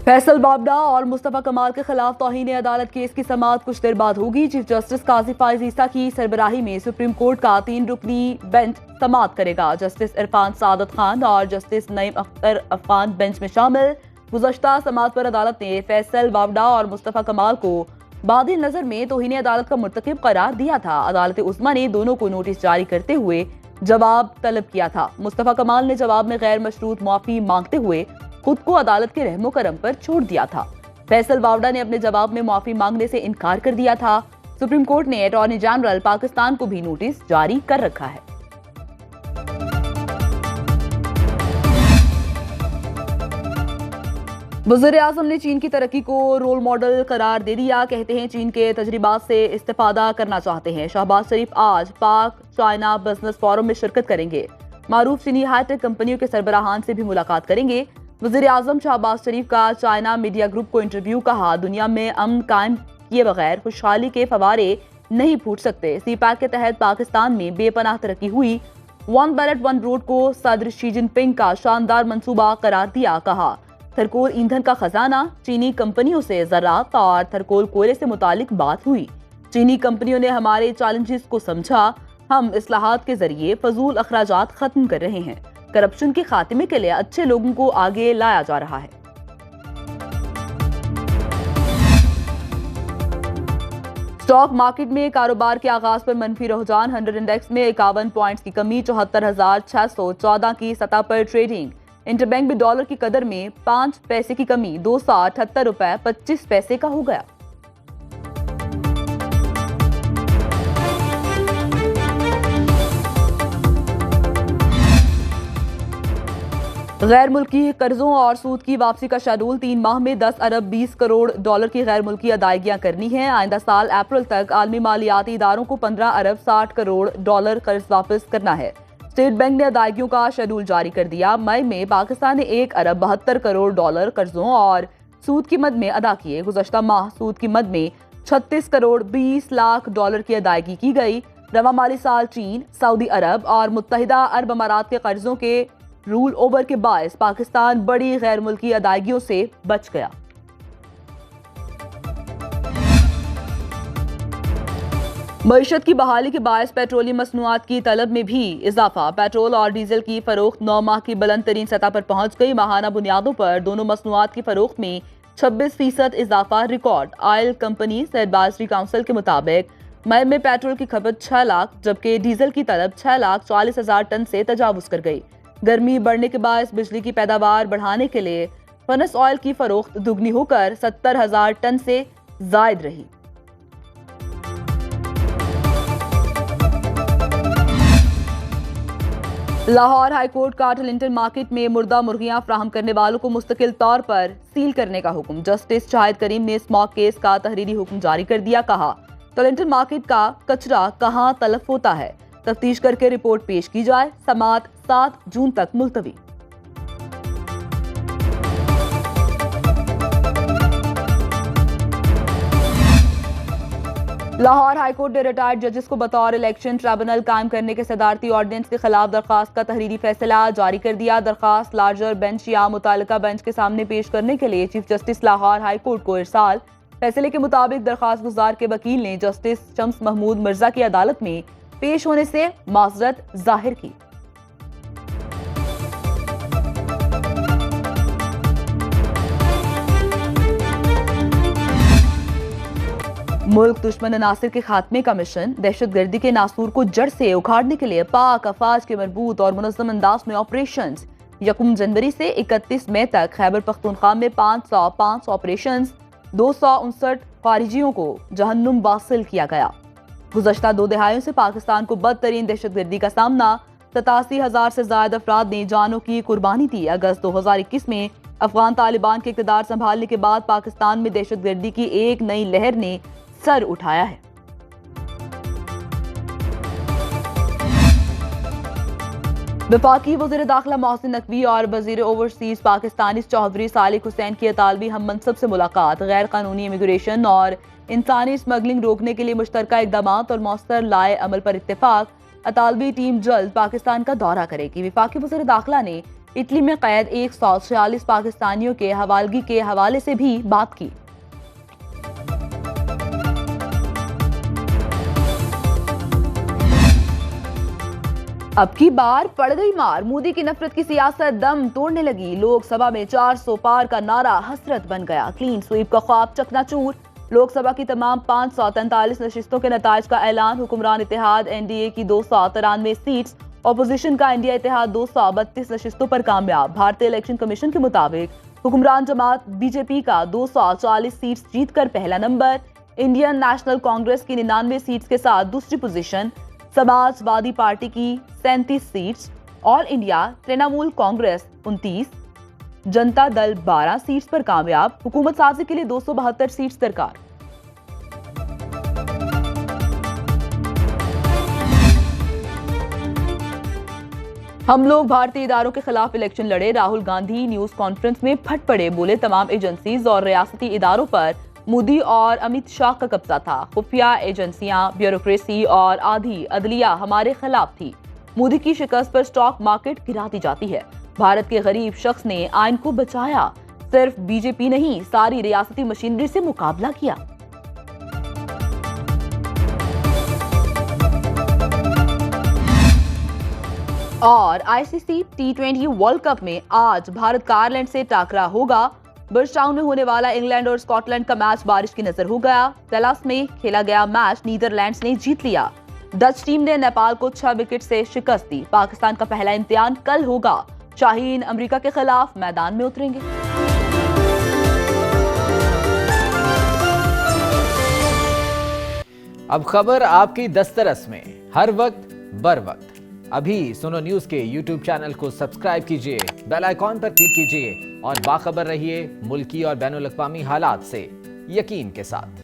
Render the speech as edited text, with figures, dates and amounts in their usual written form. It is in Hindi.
फैसल बाबडा और मुस्तफा कमाल के खिलाफ तौहीन अदालत केस की समाअत कुछ देर बाद होगी। चीफ जस्टिस काजी फाइज ईसा की सरबराही में सुप्रीम कोर्ट का 3 रुकनी बेंच समाअत करेगा। जस्टिस इरफान सादत खान और जस्टिस नईम अख्तर अफगान बेंच में शामिल। गुज़श्ता समाअत पर अदालत ने फैसल बाबडा और मुस्तफा कमाल को बादी नजर में तौहीन अदालत का मुर्तकिब करार दिया था। अदालत उस्मा ने दोनों को नोटिस जारी करते हुए जवाब तलब किया था। मुस्तफा कमाल ने जवाब में गैर मशरूत माफी मांगते हुए खुद को अदालत के रहमो करम पर छोड़ दिया था। फैसल बावडा ने अपने जवाब में माफी मांगने से इनकार कर दिया था। सुप्रीम कोर्ट ने अटॉर्नी जनरल पाकिस्तान को भी नोटिस जारी कर रखा है। वज़ीर-ए-आज़म ने चीन की तरक्की को रोल मॉडल करार दे दिया। कहते हैं चीन के तजर्बात से इस्तिफादा करना चाहते हैं। शहबाज शरीफ आज पाक चाइना बिजनेस फोरम में शिरकत करेंगे। मारूफ चीनी हाईटेक कंपनियों के सरबराहान से भी मुलाकात करेंगे। वज़ीर-ए-आज़म शहबाज शरीफ का चाइना मीडिया ग्रुप को इंटरव्यू। कहा, दुनिया में अमन कायम किए बगैर खुशहाली के फवारे नहीं फूट सकते। सीपैक के तहत पाकिस्तान में बेपनाह तरक्की हुई। वन बैलेट वन रोड को सदर शी जिनपिंग का शानदार मंसूबा करार दिया। कहा, थरकोल ईंधन का खजाना, चीनी कंपनियों से ज़राअत और थरकोल कोयले से मुतालिक बात हुई। चीनी कंपनियों ने हमारे चैलेंजेस को समझा। हम इस्लाहात के जरिए फजूल अखराजात खत्म कर रहे हैं। करप्शन के खात्मे के लिए अच्छे लोगों को आगे लाया जा रहा है। स्टॉक मार्केट में कारोबार के आगाज पर मनफी रुझान। 100 इंडेक्स में 51 पॉइंट्स की कमी, 74,614 की सतह पर ट्रेडिंग। इंटरबैंक में डॉलर की कदर में 5 पैसे की कमी, 278 रुपए 25 पैसे का हो गया। गैर मुल्की कर्जों और सूद की वापसी का शेड्यूल। 3 माह में 10 अरब 20 करोड़ डॉलर की गैर मुल्की अदायगियां करनी है। आइंदा साल अप्रैल तक आलमी मालियाती इदारों को 15 अरब 60 करोड़ डॉलर कर्ज वापस करना है। स्टेट बैंक ने अदायगियों का शेड्यूल जारी कर दिया। मई में पाकिस्तान ने 1 अरब 72 करोड़ डॉलर कर्जों और सूद की मद में अदा किए। गुज़श्ता माह सूद की मद में 36 करोड़ 20 लाख डॉलर की अदायगी की गई। रवा माली साल चीन, सऊदी अरब और मुत्तहिदा अरब अमारात के कर्जों के रूल ओवर के बायस पाकिस्तान बड़ी गैर मुल्की अदायगियों से बच गया। मईशत की बहाली के बायस पेट्रोलियम मसनूआत की तलब में भी इजाफा। पेट्रोल और डीजल की फरोख्त 9 माह की बुलंद तरीन सतह पर पहुंच गई। माहाना बुनियादों पर दोनों मसनूआत की फरोख्त में 26% इजाफा record. Oil company advisory council के मुताबिक मई में पेट्रोल की खपत 6 लाख जबकि डीजल की तलब 6,40,000 टन से तजावुज कर गई। गर्मी बढ़ने के बाद बिजली की पैदावार बढ़ाने के लिए फनस ऑयल की फरोख्त दुगनी होकर 70,000 टन से जायद रही। लाहौर हाईकोर्ट का टलिंटन मार्केट में मुर्दा मुर्गियां फराहम करने वालों को मुस्तकिल तौर पर सील करने का हुक्म। जस्टिस शाहिद करीम ने स्मॉक केस का तहरीरी हुक्म जारी कर दिया। कहा, टलिंटन मार्केट का कचरा कहां तलफ होता है, तफ्तीश करके रिपोर्ट पेश की जाए। समाअत 7 जून तक मुलतवी। लाहौर हाईकोर्ट ने रिटायर्ड जजेस को बतौर इलेक्शन ट्रिब्यूनल कायम करने के सदारती ऑर्डिनेंस के खिलाफ दरखास्त का तहरीरी फैसला जारी कर दिया। दरखास्त लार्जर बेंच या मुतालिका बेंच के सामने पेश करने के लिए चीफ जस्टिस लाहौर हाईकोर्ट को इरसाल। फैसले के मुताबिक दरखास्त गुजार के वकील ने जस्टिस शम्स महमूद मिर्जा की अदालत में पेश होने से माजरत जाहिर की। मुल्क दुश्मन अनासिर के खात्मे का मिशन। दहशतगर्दी के नासूर को जड़ से उखाड़ने के लिए पाक अफवाज के मजबूत और मुनज़्ज़म अंदाज में ऑपरेशन। 1 जनवरी से 31 मई तक खैबर पख्तूनख्वा में 505 ऑपरेशन, 259 खारिजियों को जहन्नुम वासिल किया गया। गुज़श्ता 2 दहाइयों से पाकिस्तान को बदतरीन दहशतगर्दी का सामना। 87,000 से ज्यादा अफराद ने जानों की कुर्बानी दी। अगस्त 2021 में अफगान तालिबान के इक़्तिदार संभालने के बाद पाकिस्तान में दहशतगर्दी की एक नई लहर ने सर उठाया है। वफाकी वज़ीर दाखिला मोहसिन नकवी और वज़ीर ओवरसीज पाकिस्तानी चौधरी सालिक हुसैन की अतालवी हम मनसब से मुलाकात। गैर कानूनी इमिग्रेशन और इंसानी स्मगलिंग रोकने के लिए मुश्तरका इक़दामात और मौसर लाए अमल पर इत्तेफाक। अतालवी टीम जल्द पाकिस्तान का दौरा करेगी। वफाकी वज़ीर दाखिला ने इटली में कैद 146 पाकिस्तानियों के हवालगी के हवाले से भी बात की। अब की बार पड़ गई मार, मोदी की नफरत की सियासत दम तोड़ने लगी। लोकसभा में 400 पार का नारा हसरत बन गया। क्लीन स्वीप का ख्वाब चकनाचूर। लोकसभा की तमाम 543 नशिस्तों के नताज का ऐलान। हुक्मरान इत्तेहाद एनडीए की 293 सीट्स, ऑपोजिशन का इंडिया इत्तेहाद 232 नशिस्तों पर कामयाब। भारतीय इलेक्शन कमीशन के मुताबिक हुक्मरान जमात बीजेपी का 240 सीट्स जीतकर पहला नंबर। इंडियन नेशनल कांग्रेस की 99 सीट्स के साथ दूसरी पोजीशन। समाजवादी पार्टी की 37 seats, all India Trinamool Congress 29, Janata Dal 12 seats पर कामयाब। हुकूमत साजी के लिए 272 सीट्स दरकार। हम लोग भारतीय इदारों के खिलाफ इलेक्शन लड़े, राहुल गांधी न्यूज कॉन्फ्रेंस में फट पड़े। बोले तमाम एजेंसीज और रियासती इदारों पर मोदी और अमित शाह का कब्जा था। खुफिया एजेंसियां, ब्यूरोक्रेसी और आधी अदलिया हमारे खिलाफ थी। मोदी की शिकस्त पर स्टॉक मार्केट गिरा दी जाती है। भारत के गरीब शख्स ने आइन को बचाया। सिर्फ बीजेपी नहीं, सारी रियासती मशीनरी से मुकाबला किया। और आईसीसी T20 वर्ल्ड कप में आज भारत का आयरलैंड से टाकरा होगा। बर्जटाउन में होने वाला इंग्लैंड और स्कॉटलैंड का मैच बारिश की नजर हो गया। डलास में खेला गया मैच नीदरलैंड्स ने जीत लिया। डच टीम ने नेपाल को 6 विकेट से शिकस्त दी। पाकिस्तान का पहला इम्तिहान कल होगा। शाहीन अमेरिका के खिलाफ मैदान में उतरेंगे। अब खबर आपकी दस्तरस में, हर वक्त बर वक्त। अभी सुनो न्यूज के यूट्यूब चैनल को सब्सक्राइब कीजिए, बेल आइकॉन पर क्लिक कीजिए और बाखबर रहिए मुल्की और बैनुल अक़वामी हालात से यकीन के साथ।